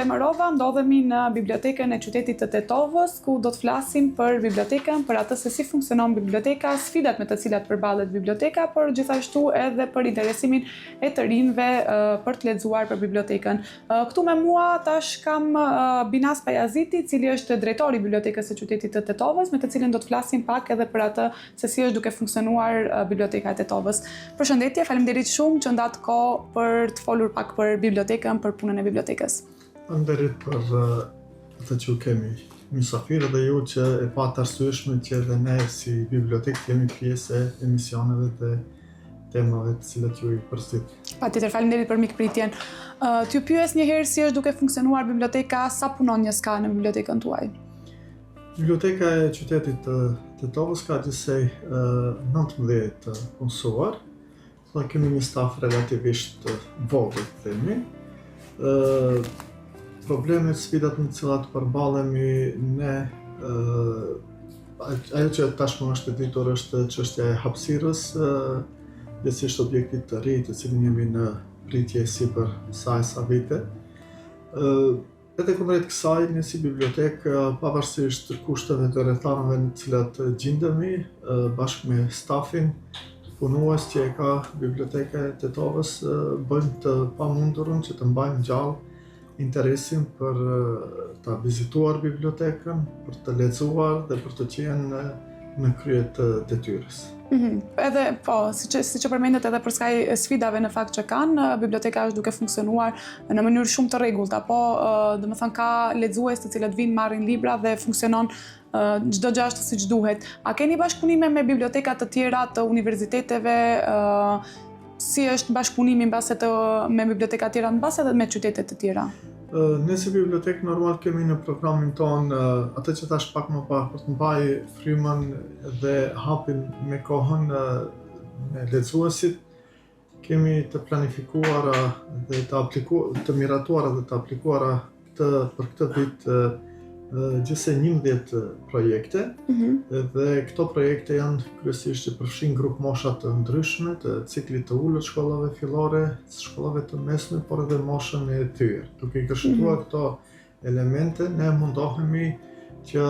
emërova, ndodhemi në bibliotekën e qytetit të Tetovës, ku do të flasim për bibliotekën, për atë se si funksionon biblioteka, sfidat me të cilat përballet biblioteka, por gjithashtu edhe për interesimin e të rinjve për të lexuar për bibliotekën. Këtu me mua tash kam Binas Pajaziti, i cili është drejtori i bibliotekës së qytetit të Tetovës, me të cilin do të flasim pak edhe për atë se si është duke funksionuar biblioteka e Tetovës. Përshëndetje, faleminderit shumë që ndat kohë për të folur pak për bibliotekën, për punën e bibliotekës. Faleminderit për atë që kemi mysafirë dhe ju që e patë arsyeshme që edhe ne si bibliotekë jemi pjesë e emisioneve dhe temave të cilat ju i përshtit. Patjetër, faleminderit për mikpritjen. T'ju pyes njëherë si është duke funksionuar biblioteka, sa punonjës ka në bibliotekën tuaj? Biblioteka e qytetit të Tetovës ka gjithsej 19 punësuar. Dhe kemi një staf relativisht vogël, themi. Problemet, sfidat me të cilat përballemi ne, ajo që tashmë është e ditur është çështja e hapësirës, veçanërisht objektit të ri, të cilin jemi në pritje sipër sa vite. Edhe kundrejt kësaj, ne si bibliotekë, pavarësisht kushteve të rrethanave në të cilat gjendemi, bashkë me stafin punues që e ka biblioteka e Tetovës, bëjmë të pamundurën që të mbajmë gjallë interesin për të vizituar bibliotekën, për të lexuar dhe për të qenë në krye të detyrës. Edhe po, si që përmendet edhe për skaj sfidave në fakt që kanë, biblioteka është duke funksionuar në mënyrë shumë të rregullt, apo domethënë ka lexues të cilët vinë marrin libra dhe funksionon çdo gjë ashtu siç duhet. A keni bashkëpunime me biblioteka të tjera të universiteteve? Si është bashkëpunimi me biblioteka të tjera mbas edhe me qytete të tjera? Ne si bibliotekë normal kemi në programin tonë atë që thash pak më parë, për të mbajë frymën dhe hapin me kohën me lexuesit. Kemi të planifikuara dhe të miratuara dhe të aplikuara për këtë vit gjithsej 11 projekte, dhe këto projekte janë kryesisht që përfshin grup mosha të ndryshme, të ciklit të ulët shkollave fillore, shkollave të mesme, por edhe moshën e tyre. Duke i kërshituar këto elemente, ne mundohemi që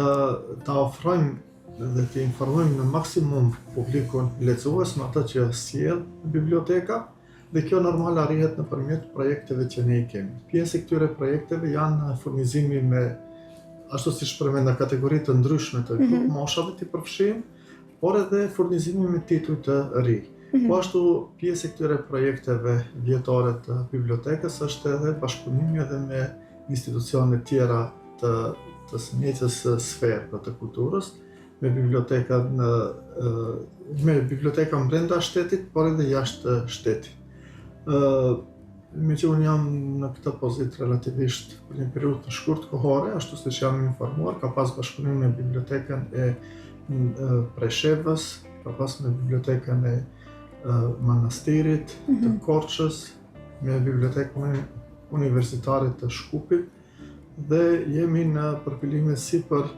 ta ofrojmë dhe të informojmë në maksimum publikun lexues me atë që sjell biblioteka, dhe kjo normal arrihet nëpërmjet projekteve që ne i kemi. Pjesë e këtyre projekteve janë furnizimi me ashtu si përmenda kategori të ndryshme të grup moshave të përfshijmë, por edhe furnizimi me tituj të ri. Po ashtu pjesë e këtyre projekteve vjetore të bibliotekës është edhe bashkëpunimi edhe me institucione tjera të njëjtës sferë të kulturës, me biblioteka brenda shtetit, por edhe jashtë shtetit. Me që unë jam në këtë pozitë relativisht për një periudhë të shkurt kohore, ashtu siç jam informuar, ka pas bashkëpunim me bibliotekën e Preshevës, ka pas me bibliotekën e Manastirit, të Korçës, me bibliotekën universitare të Shkupit, dhe jemi në përpillime si për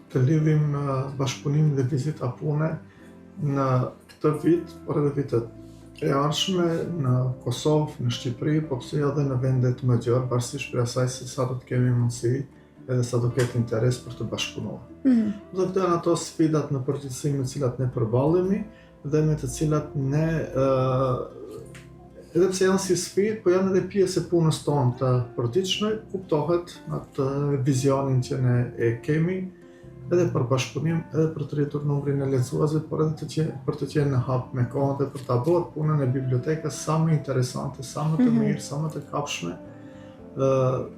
të lidhim bashkëpunim dhe vizita pune në këtë vit, por edhe vitet e ardhshme në Kosovë, në Shqipëri, po pse edhe në vendet më gjërë, pavarësisht për asaj se sa do të kemi mundësi edhe sa do ketë interes për të bashkëpunuar. Dhe këto janë ato sfidat në përgjithësi me të cilat ne përballemi dhe me të cilat ne edhe pse janë si sfidë, po janë edhe pjesë e punës tonë të përditshme, kuptohet atë vizionin që ne e kemi, edhe për bashkëpunim, edhe për të rritur numrin e lexuesve, por edhe për të qenë në hap me kohën dhe për ta bërë punën e bibliotekës sa më interesante, sa më të mirë, sa më të kapshme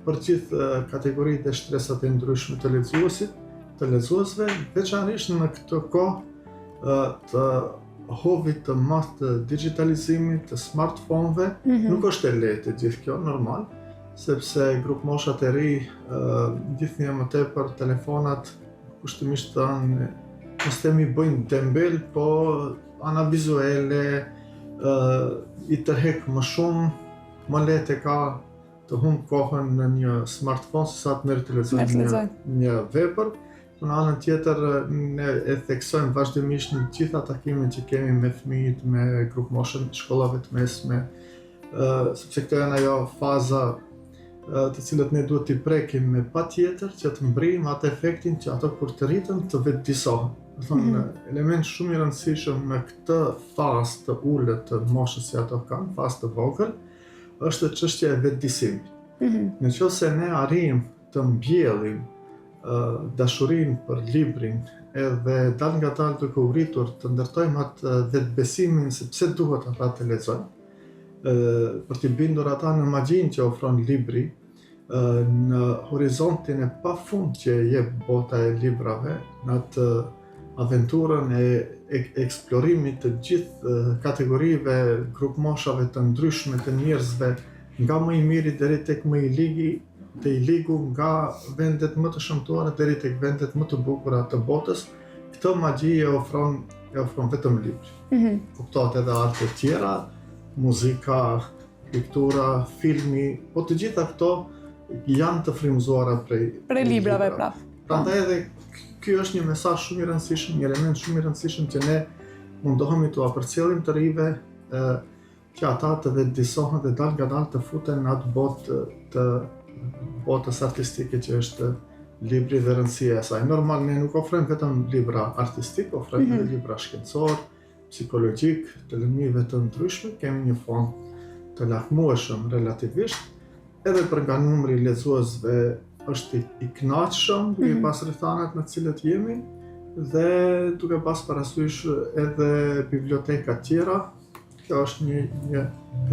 për gjithë kategoritë e shtresat e ndryshme të lexuesve, veçanërisht në këtë kohë të hovit të madh të digitalizimit, të smartphone-ve. Nuk është e lehtë gjithë kjo, normal, sepse grup moshat e ri gjithnjë më tepër telefonat kushtimisht mos themi bëjnë dembel, po ana vizuele i tërhek më shumë, më lehtë ka të humb kohën në një smartphone se sa të merr të lexojë një vepër. Në anën tjetër, ne e theksojmë vazhdimisht në gjitha takimet që kemi me fëmijët, me grup moshën shkollave të mesme, sepse këto janë ajo faza të cilët ne duhet t'i prekim me patjetër që të mbrijmë atë efektin që ato kur të rritën të vetëdijsohen. Do thonë, element shumë i rëndësishëm në këtë fazë të ulët të moshës që ato kanë, fazë të vogël, është çështja e vetëdijsimit. Nëse ne arrijmë të mbjellim dashurinë për librin edhe dal nga dal duke u rritur të ndërtojmë atë vetbesimin se pse duhet ata të lexojnë, për t'i bindur ata në magjinë që ofron libri, në horizontin e pafund që jep bota e librave, në atë aventurën e eksplorimit të gjithë kategorive, grup moshave të ndryshme të njerëzve, nga më i miri deri tek më i ligu, nga vendet më të shëmtuara deri tek vendet më të bukura të botës. Këtë magji e ofron vetëm libri. Kuptohet edhe arte të tjera, muzika, piktura, filmi, po të gjitha këto janë të frymëzuara prej librave prap. Prandaj edhe ky është një mesazh shumë i rëndësishëm, një element shumë i rëndësishëm që ne mundohemi t'u përcjellim të rive që ata të vetëdijsohen dhe dal nga dal të futen në atë botë të botës artistike që është libri dhe rëndësia e saj. Normal ne nuk ofrojmë vetëm libra artistik, ofrojmë edhe libra shkencor, psikologjik, të lëmive të ndryshme, kemi një fond të lakmueshëm relativisht, edhe për nga numri i lexuesve është i kënaqshëm, duke pas rrethanat në të cilët jemi, dhe duke pas parasysh edhe biblioteka tjera. Kjo është një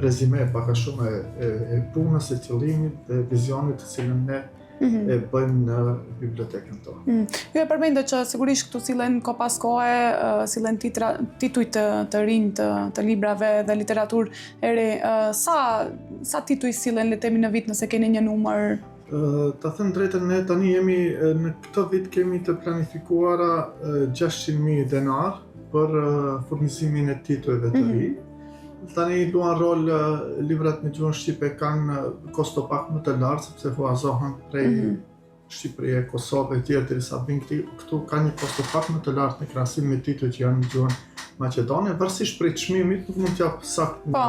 rezime pak a shumë e punës, e qëllimit dhe vizionit të cilën ne e bëjmë në bibliotekën tonë. Ju e përmendët që sigurisht këtu sillen kohë pas kohe, sillen tituj të rinj të librave dhe literaturë e re. Sa tituj sillen le të themi në vit nëse keni një numër? Ta them drejtën, ne tani jemi në këtë vit kemi të planifikuara 600.000 denar për furnizimin e titujve të ri. Tani luan rol librat në gjuhën shqipe kanë kosto pak më të lartë sepse huazohen prej Shqipërisë, Kosovës e tjerë derisa vijnë këtu ka një kosto pak më të lartë në krahasim me titujt që janë në gjuhën maqedone, varësisht prej çmimit nuk mund t'jap saktë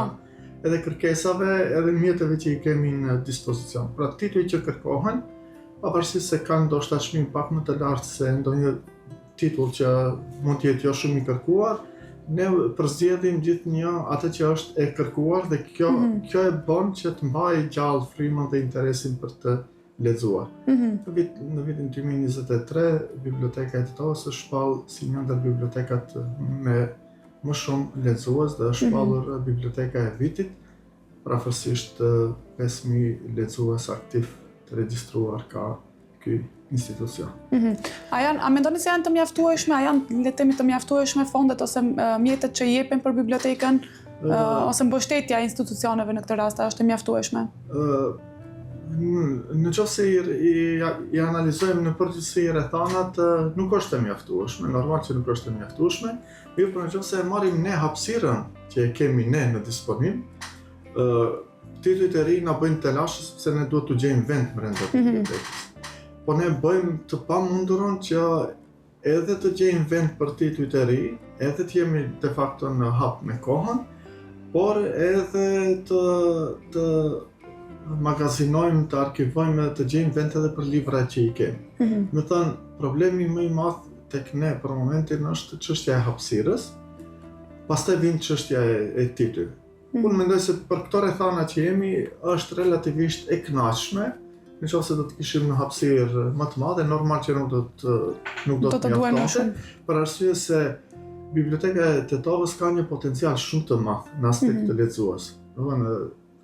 edhe kërkesave edhe mjeteve që i kemi në dispozicion. Pra titujt që kërkohen, pavarësisht se kanë ndoshta çmim pak më të lartë se ndonjë titull që mund të jetë jo shumë i kërkuar, ne përzgjedhim gjithnjë atë që është e kërkuar dhe kjo e bën që të mbajë gjallë frymën dhe interesin për të lexuar. Në vitin 2023, Biblioteka e Tetovës është shpallë si një ndër bibliotekat me më shumë lexues dhe është shpallur Biblioteka e Vitit, rafërsisht 5.000 lexues aktiv të regjistruar ka ky institucion. A mendoni se janë të mjaftueshme, a janë le të themi të mjaftueshme fondet ose mjetet që jepen për bibliotekën ose mbështetja e institucioneve në këtë rast është e mjaftueshme? Në qoftë se i analizojmë në përgjithësi rrethanat, nuk është e mjaftueshme, normal që nuk është e mjaftueshme, mirë po në qoftë se marrim ne hapësirën që e kemi ne në disponim, titujt e ri na bëjnë telash sepse ne duhet të gjejmë vend brenda bibliotekës. Po ne bëjmë të pamundurën që edhe të gjejmë vend për titujt e ri, edhe të jemi de facto në hap me kohën, por edhe të magazinojmë, të arkivojmë, të gjejmë vend edhe për libra që i kemi. Me thënë, problemi më i madh tek ne për momentin është çështja e hapësirës, pastaj vjen çështja e titujve. Unë mendoj se për këto rrethana që jemi është relativisht e kënaqshme. Nëse do të kishim në hapësirë më të madhe, normal që nuk do të mjaftonte, për arsye se Biblioteka e Tetovës ka një potencial shumë të madh në aspekt të lexues.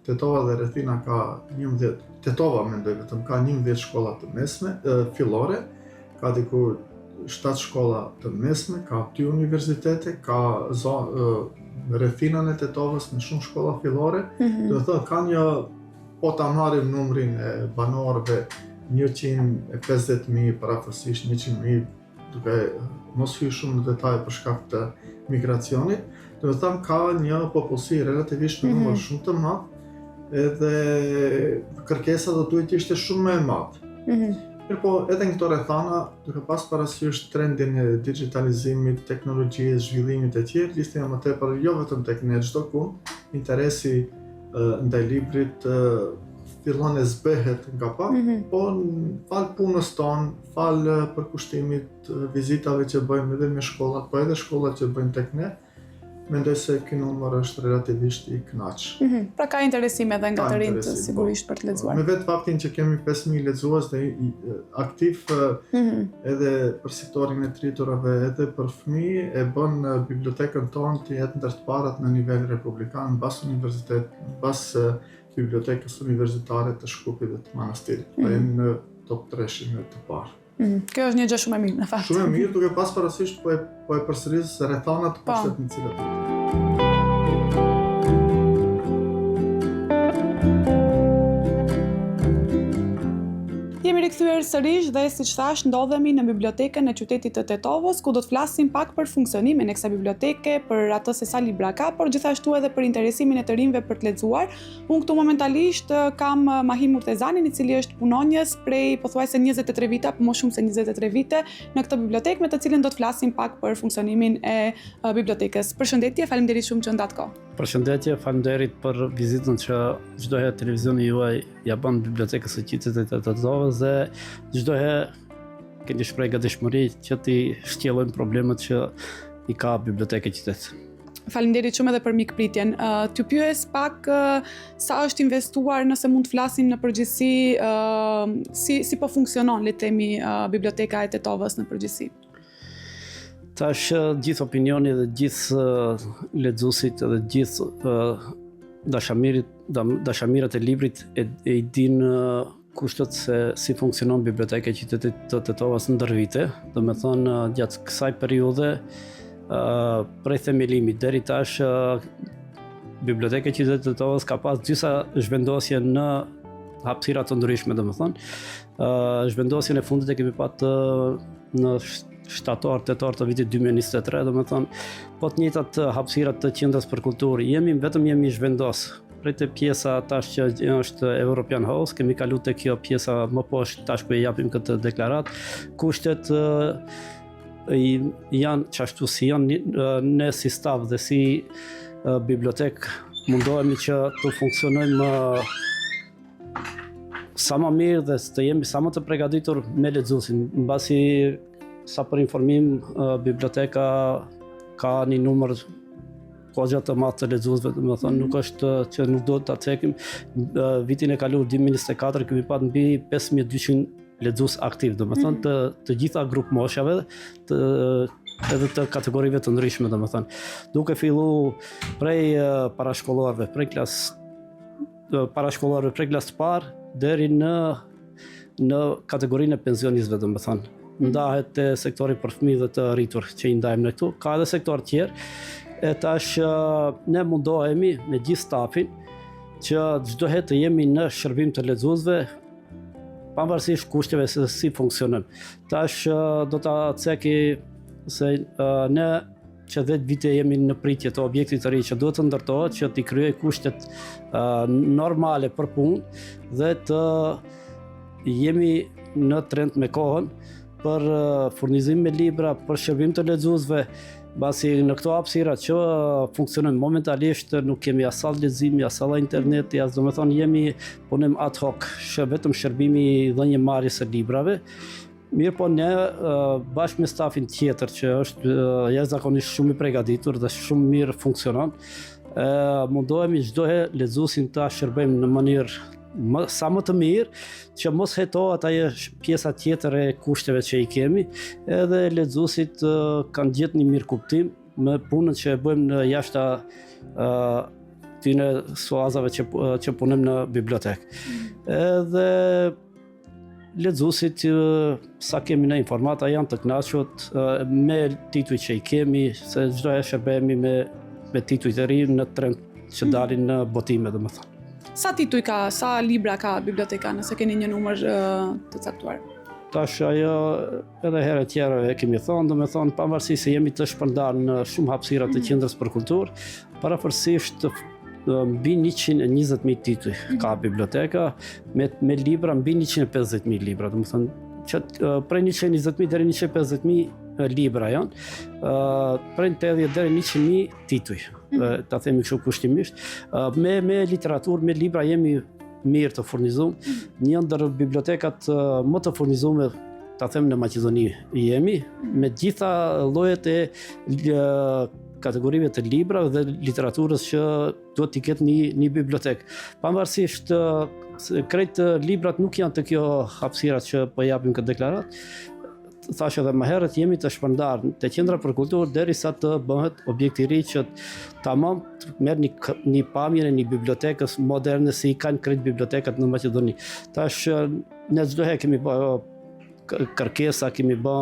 Tetova dhe rrethina ka 11, Tetova mendoj vetëm ka 11 shkolla të mesme, fillore, ka diku 7 shkolla të mesme, ka 2 universitete, ka rrethinën e Tetovës me shumë shkolla fillore, do të thotë ka një, po ta marrim numrin e banorëve 150.000, parafërsisht 100.000, duke mos hyrë shumë në detaje për shkak të migracionit, do të them ka një popullsi relativisht në numër shumë të madh, edhe kërkesa do duhet të ishte shumë më e madhe. Mirëpo edhe në këto rrethana, duke pas parasysh trendin e digitalizimit, teknologjisë, zhvillimit e tjerë, listja më tepër jo vetëm tek ne çdo kund, interesi ndaj librit fillon e zbehet nga pak, po fal punës tonë, fal përkushtimit, vizitave që bëjmë edhe me shkollat, po edhe shkollat që bëjmë tek ne, mendoj se ky numër është relativisht i kënaqshëm. Pra ka interesim edhe nga të rinjt sigurisht për të lexuar. Me vetë faktin që kemi 5.000 lexues dhe aktiv edhe për sektorin e triturave edhe për fëmijë e bën bibliotekën tonë të jetë ndër të parat në nivel republikan, mbas universitet, mbas bibliotekës universitare të Shkupit dhe të Manastirit. Pra jemi në top 3-shin të parë. Kjo është një gjë shumë e mirë në fakt. Shumë e mirë, duke pas parasysh po e përsëris rrethanat të kushtet në cilat. Jemi rikthyer sërish dhe siç thash ndodhemi në bibliotekën e qytetit të Tetovës, ku do të flasim pak për funksionimin e kësaj biblioteke, për atë se sa libra ka, por gjithashtu edhe për interesimin e të rinjve për të lexuar. Unë këtu momentalisht kam Mahim Murtezanin, i cili është punonjës prej pothuajse 23 vite, apo më shumë se 23 vite në këtë bibliotekë, me të cilën do të flasim pak për funksionimin e bibliotekës. Përshëndetje, faleminderit shumë që ndat kohë. Përshëndetje, faleminderit për vizitën që çdo herë televizioni juaj ja bën bibliotekës së qytetit të Tetovës dhe çdo herë keni shpreh gatishmëri që ti shtjellojmë problemet që i ka biblioteka e qytetit. Faleminderit shumë edhe për mikpritjen. T'ju pyes pak sa është investuar, nëse mund të flasim në përgjithësi, si po funksionon, le të themi, biblioteka e Tetovës në përgjithësi. Tash gjithë opinioni dhe gjithë lexuesit dhe gjithë dashamirët e librit e din kushtet se si funksionon biblioteka e qytetit të Tetovës ndër vite. Domethënë gjatë kësaj periudhe prej themelimit deri tash biblioteka e qytetit të Tetovës ka pas disa zhvendosje në hapësira të ndryshme, domethënë. Zhvendosjen e fundit e kemi patë në shtator-tetor të vitit 2023, domethënë po të njëjtat hapësirat të qendrës për kulturë. Vetëm jemi zhvendos. Prej të pjesa tash që është European House, kemi kalu te kjo pjesa më poshtë tash ku e japim këtë deklarat. Kushtet janë çashtu si janë, ne si staf dhe si bibliotek mundohemi që të funksionojmë sa më mirë dhe të jemi sa më të përgatitur me lexuesin, mbasi sa për informim, biblioteka ka një numër kogja të madh të lexuesve, domethënë nuk është që nuk do ta cekim. Vitin e kaluar 2024 kemi pat mbi 5200 lexues aktiv, domethënë të gjitha grup moshave, edhe të kategorive të ndryshme, domethënë. Duke filluar prej parashkollarëve, prej klasë të parë deri në kategorinë e pensionistëve, domethënë. Ndahet te sektori për fëmijë dhe të rritur që i ndajmë ne këtu. Ka edhe sektor tjerë. E tash ne mundohemi me gjithë stafin që çdo herë të jemi në shërbim të lexuesve, pavarësisht kushteve se si funksionojmë. Tash do ta ceki se ne që 10 vite jemi në pritje të objektit të ri që duhet të ndërtohet, që t'i kryej kushtet normale për punë dhe të jemi në trend me kohën për furnizim me libra, për shërbim të lexuesve, basi në këto hapësira që funksionojnë momentalisht nuk kemi as sallë leximi, as salla interneti, as domethënë punim ad hoc, vetëm shërbimi dhënie marrjes së librave. Mirë po ne bashkë me stafin tjetër që është jashtëzakonisht shumë i përgatitur dhe shumë mirë funksionon, mundohemi çdo herë lexuesin ta shërbejmë në mënyrë sa më të mirë, që mos hetohet ajo pjesa tjetër e kushteve që i kemi, edhe lexuesit kanë gjetë një mirë kuptim me punën që e bëjmë në jashta tyne suazave që punojmë në bibliotekë. Edhe lexuesit sa kemi në informata janë të kënaqur me titujt që i kemi, se çdo herë shërbehemi me titujt e ri në trend që dalin në botime, domethënë. Sa tituj ka, sa libra ka biblioteka, nëse keni një numër të caktuar? Tash ajo edhe herë tjera e kemi thonë, domethënë pavarësisht se jemi të shpërndarë në shumë hapësira të qendrës për kulturë, paraforsisht mbi 120.000 tituj ka biblioteka, me libra mbi 150.000 libra, domethënë që prej 120.000 deri 150.000 libra janë, prej 80 deri 100.000 tituj. Ta themi kështu kushtimisht. Me literaturë, me libra jemi mirë të furnizuar, një ndër bibliotekat më të furnizuara ta them në Maqedoni jemi, me gjitha llojet e kategorive të librave dhe literaturës që duhet t'i ketë një bibliotekë. Pavarësisht se krejt librat nuk janë të kjo hapësirat që po japim këtë deklarat, thash edhe më herët, jemi të shpërndar te Qendra për Kulturë derisa të bëhet objekt i ri që tamam të merr një pamje në një bibliotekës moderne si i kanë krejt bibliotekat në Maqedoni. Tash ne çdo herë kemi bë kërkesa, kemi bë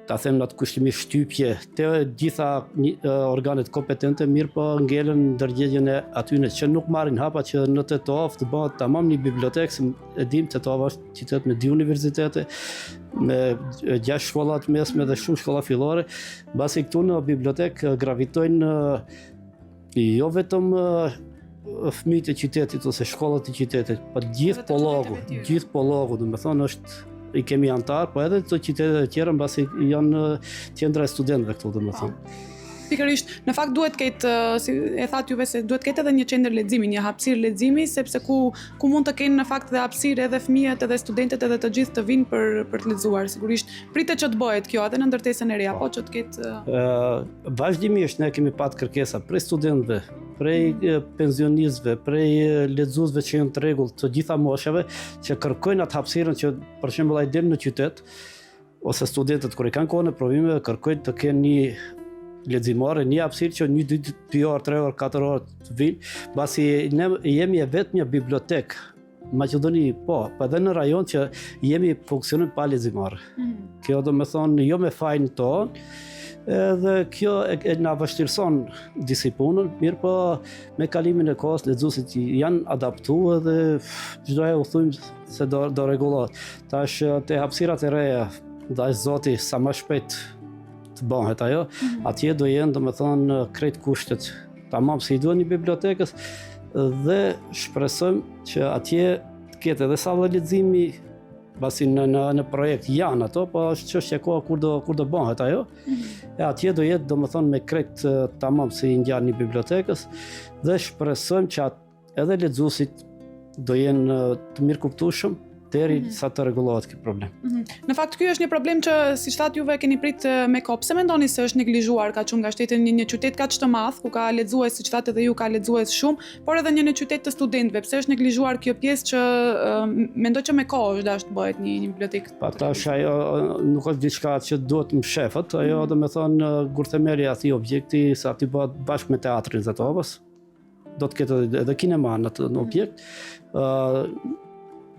ta them në atë kushtimisht shtypje të gjitha organet kompetente, mirë po ngelen ndërgjegjën e atyne që nuk marrin hapa që në Tetov të bëhet tamam një bibliotekë, se e dim Tetov është qytet me 2 universitete, me 6 shkolla të mesme dhe shumë shkolla fillore, mbasi këtu në bibliotekë gravitojnë jo vetëm fëmijët e qytetit ose shkollat e qytetit, po gjithë pollogu, domethënë është i kemi antar, po edhe të qytetet e tjera mbasi janë qendra e studentëve këtu domethënë. Pikërisht, në fakt duhet ketë, si e thatë juve, se duhet ketë edhe një qendër leximi, një hapësirë leximi, sepse ku mund të kenë në fakt dhe hapësirë edhe fëmijët, edhe studentët, edhe të gjithë të vinë për të lexuar. Sigurisht, pritet që të bëhet kjo edhe në ndërtesën e re, apo që të ketë vazhdimisht ne kemi pat kërkesa prej studentëve, prej pensionistëve, prej lexuesve që janë të rregull të gjitha moshave, që kërkojnë atë hapësirën që për shembull ai del në qytet, ose studentët kur i kanë kohën e provimeve kërkojnë të kenë një leximore, një hapësirë që 1, 2 orë, 3 orë, 4 orë të vinë, mbasi ne jemi vetëm një bibliotekë Maqedoni, po edhe në rajon që jemi funksionim pa leximore. Kjo do me thonë jo me fajin tonë, edhe kjo e na vështirëson disi punën, mirë po me kalimin e kohës lexuesit janë adaptuar dhe çdo herë u thujmë se do rregullohet. Tash te hapësirat e reja, ndaj Zoti sa më shpejt të bëhet ajo, atje do jenë domethënë krejt kushtet tamam si i duhet një bibliotekës, dhe shpresojmë që atje të ketë edhe sallë leximi, pasi në projekt janë ato, po është çështje koha kur do bëhet ajo. E atje do jetë domethënë me krejt tamam si i ngjan një bibliotekës, dhe shpresojmë që edhe lexuesit do jenë të mirë kuptueshëm deri sa të rregullohet ky problem. Në fakt ky është një problem që siç thatë juve keni prit me kohë. Pse mendoni se është neglizhuar kaq shumë nga shteti në një qytet kaq të madh, ku ka lexues, siç thatë edhe ju, ka lexues shumë, por edhe një qytet të studentëve? Pse është neglizhuar kjo pjesë që mendoj që me kohë është dashur të bëhet një bibliotekë? Pa tash ajo nuk është diçka që duhet mshefët, ajo domethënë gurthemeri aty objekti sa aty bëhet bashkë me teatrin e Tetovës. Do të ketë edhe kinema në atë objekt.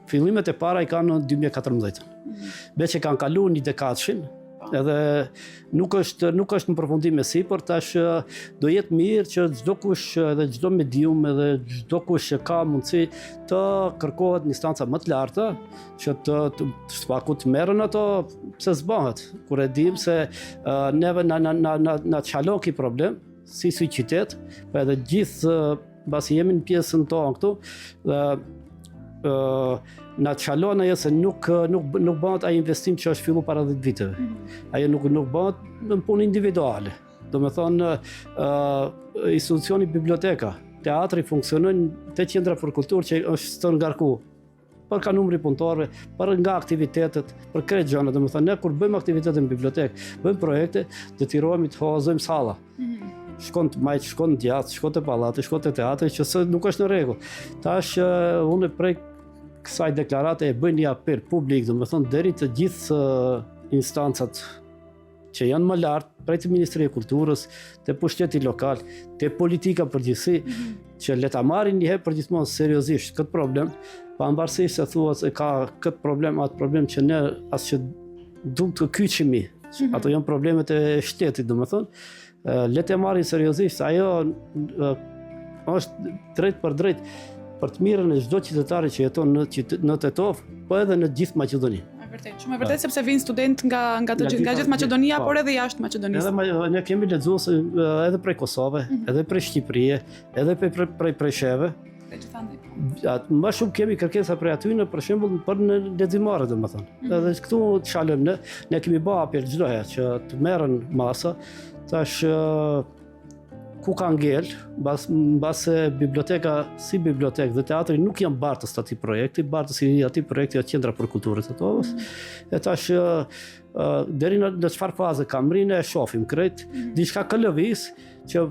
Fillimet e para i kanë në 2014. Veç e kanë kaluar një dekadëshin, edhe nuk është në përfundim e sipër, tash do jetë mirë që çdo kush edhe çdo medium edhe çdo kush që ka mundësi të kërkohet në instanca më të larta, që të spaku të merren ato, pse s'bëhet. Kur e dim se neve na çalon ky problem, si qytet, po edhe gjithë mbasi jemi në pjesën tonë këtu, na çalon ajo se nuk bëhet ai investim që është filluar para 10 viteve. Ajo nuk bëhet në punë individuale. Do me thonë, institucioni biblioteka, teatri funksionojnë te Qendra për Kulturë që është të ngarkuar për ka numri punëtorëve, për nga aktivitetet, për krejt gjëra. Do me thonë, ne kur bëjmë aktivitete në bibliotekë, bëjmë projekte, detyrohemi të hozojmë salla. Shkon të majtë, shkon të djathtë, shkon të pallati, shkon të teatri, që nuk është në rregull. Tash unë prej kësaj deklarate e bëj një apel publik, do me thonë deri të gjithë instancat që janë më lartë, prej të Ministrisë e Kulturës, te pushteti lokal, te politika përgjithësi, që le ta marrin një herë përgjithmonë seriozisht këtë problem, pavarësisht se thuhet se ka këtë problem, atë problem që ne as që duam të kyçemi. Ato janë problemet e shtetit, do me thonë. Le të marrin seriozisht, ajo është drejt për drejt për të mirën e çdo qytetari që jeton në Tetov, po edhe në gjithë Maqedoni. Shumë e vërtet, sepse vinë student nga gjithë Maqedonia, por edhe jashtë Maqedonisë. Ne kemi lexues edhe prej Kosovë, edhe prej Shqipërisë, edhe prej Presheve. Më shumë kemi kërkesa prej aty për shembull për në leximare, domethënë. Edhe këtu çalojmë ne kemi bërë apel çdo herë që të merren masa. Tash ku ka ngel, mbase biblioteka si bibliotekë dhe teatri nuk janë bartës të atij projekti, bartës i atij projekti është Qendra për Kulturën e Tovës. E tash deri në çfarë faze kam rinë e shohim krejt, diçka ka lëviz që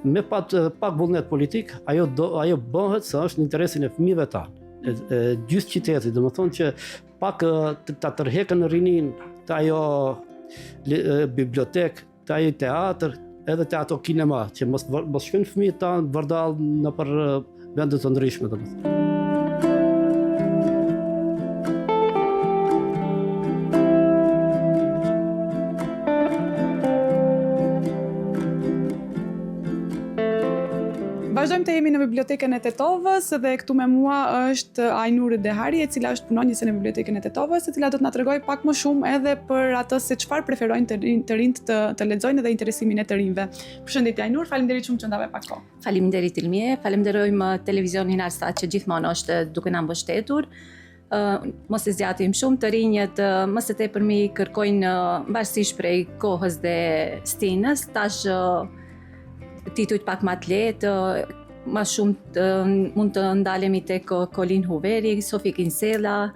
me pak vullnet politik, ajo bëhet se është në interesin e fëmijëve tanë. Gjysë qytetit, domethënë që pak ta tërheqën rinin të ajo bibliotek, të ajo teatr, edhe të ato kinema, që mos shkojnë fëmijët tanë vërdall nëpër vende të ndryshme, domethënë. Vazhdojmë të jemi në bibliotekën e Tetovës dhe këtu me mua është Ajnur Dehari, e cila është punonjëse në bibliotekën e Tetovës, e cila do të na tregojë pak më shumë edhe për atë se çfarë preferojnë të rinjt të lexojnë dhe interesimin e të rinjve. Përshëndetje Ajnur, faleminderit shumë që ndave pak kohë. Faleminderit Ilmie, falenderojmë televizionin Arsat që gjithmonë është duke na mbështetur. Mos e zgjatim shumë, të rinjët më së tepërmi kërkojnë varësisht prej kohës dhe stinës, tash titujt pak më të lehtë, më shumë mund të ndalemi tek Colin Houveri, Sophie Kinsella.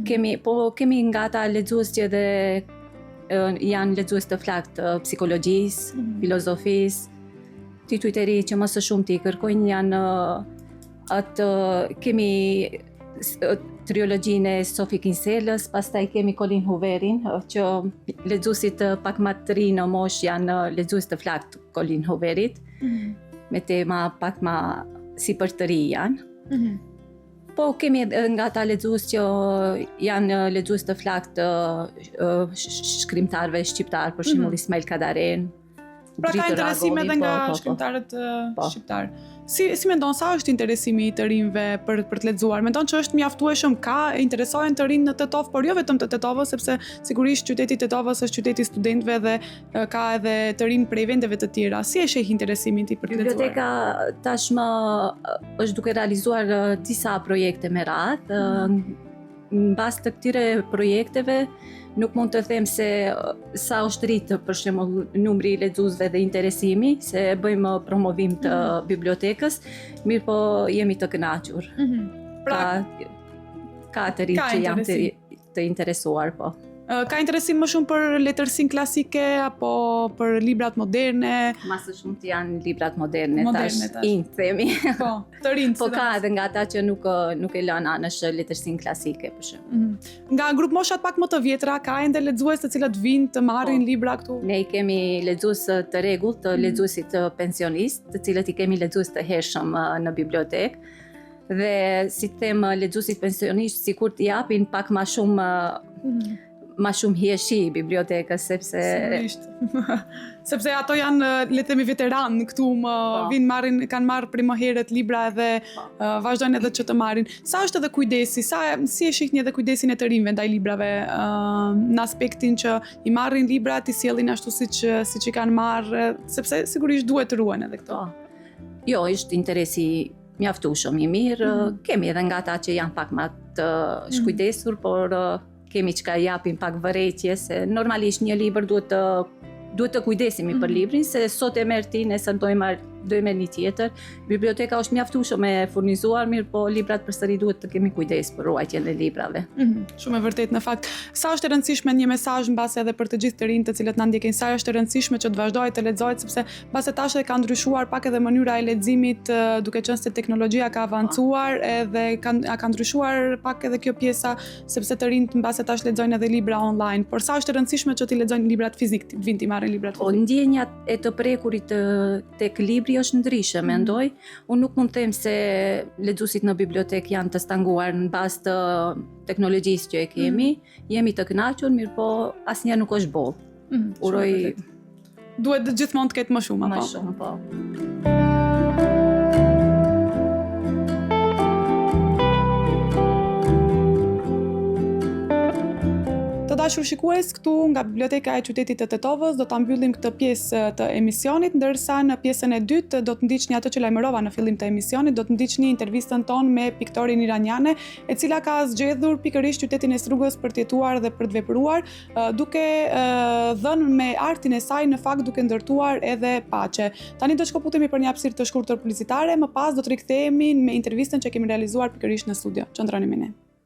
Kemi nga ata lexues që dhe janë lexues të flakt të psikologjisë, filozofisë. Titujt e ri që më së shumti kërkojnë janë kemi triologjinë e Sophie Kinsellës, pastaj kemi Colin Houverin, që lexuesit pak më të rinj në moshë janë lexues të flakt Colin Houverit. Me tema pak më si për të ri janë. Po kemi nga ata lexues që janë lexues të flakt shkrimtarëve shqiptar, për shembull Ismail Kadaren. Pra ka interesime edhe nga shkrimtarët shqiptar. Si mendon sa është interesimi i të rinjve për të lexuar? Mendon që është mjaftueshëm, interesohen të rinj në Tetov, por jo vetëm të Tetovës, sepse sigurisht qyteti i Tetovës është qyteti i studentëve dhe ka edhe të rinj prej vendeve të tjera. Si e sheh interesimin ti për të lexuar? Biblioteka tashmë është duke realizuar disa projekte me radhë. Mbas të këtyre projekteve nuk mund të them se sa është rritë për shembull numri i lexuesve dhe interesimi, se bëjmë promovim të bibliotekës, mirë po jemi të kënaqur. Pra ka të rinj që janë të interesuar, po. Ka interesim më shumë për letërsinë klasike apo për librat moderne? Më së shumti janë librat moderne tash. Themi. Po, të rinj. Po ka edhe nga ata që nuk e lënë anësh letërsinë klasike për shembull. Nga grup moshat pak më të vjetra ka ende lexues të cilët vinë të marrin libra këtu? Ne kemi lexues të rregullt, të lexuesit pensionistë, të cilët i kemi lexues të hershëm në bibliotekë. Dhe si them lexuesit pensionistë sikur t'i japin pak më shumë hieshi bibliotekës, sepse ato janë le të themi veteran këtu, kanë marrë prej më herët libra edhe vazhdojnë edhe që të marrin. Sa është edhe kujdesi, si e shihni edhe kujdesin e të rinjve ndaj librave, në aspektin që i marrin librat, i sjellin ashtu siç i kanë marrë, sepse sigurisht duhet të ruhen edhe këto. Jo, është interesi mjaftueshëm i mirë, kemi edhe nga ata që janë pak më të shkujdesur, por kemi që ka japin pak vërejtje, se normalisht një libër duhet të kujdesimi për librin, se sot e merr ti, nesër do e merr një tjetër. Biblioteka është mjaftueshëm e furnizuar, mirë po librat përsëri duhet të kemi kujdes për ruajtjen e librave. Shumë e vërtet në fakt. Sa është e rëndësishme një mesazh mbase edhe për të gjithë të rinjt të cilët na ndjekin, sa është e rëndësishme që të vazhdojë të lexohet, sepse mbase tash e ka ndryshuar pak edhe mënyra e leximit, duke qenë se teknologjia ka avancuar edhe ka ndryshuar pak edhe kjo pjesa, sepse të rinjt mbase tash lexojnë edhe libra online, por sa është e rëndësishme që ti lexojnë librat fizik, vinë ti marrin librat fizik. Ndjenja e të prekurit tek libri është ndryshe, mendoj. Unë nuk mund të them se lexuesit në bibliotekë janë të stanguar në bazë të teknologjisë që e kemi. Jemi të kënaqur, mirë po asnjëherë nuk është boll. Uroj duhet gjithmonë të ketë më shumë, apo? Më shumë, po. Të dashur shikues, këtu nga Biblioteka e Qytetit të Tetovës do ta mbyllim këtë pjesë të emisionit, ndërsa në pjesën e dytë do të ndiqni ato që lajmërova në fillim të emisionit, do të ndiqni intervistën tonë me piktorin iraniane, e cila ka zgjedhur pikërisht qytetin e Strugës për të jetuar dhe për të vepruar, duke dhënë me artin e saj në fakt duke ndërtuar edhe paqe. Tani do shkëputemi për një hapësirë të shkurtër publicitare, më pas do të rikthehemi me intervistën që kemi realizuar pikërisht në studio. Qëndroni me ne.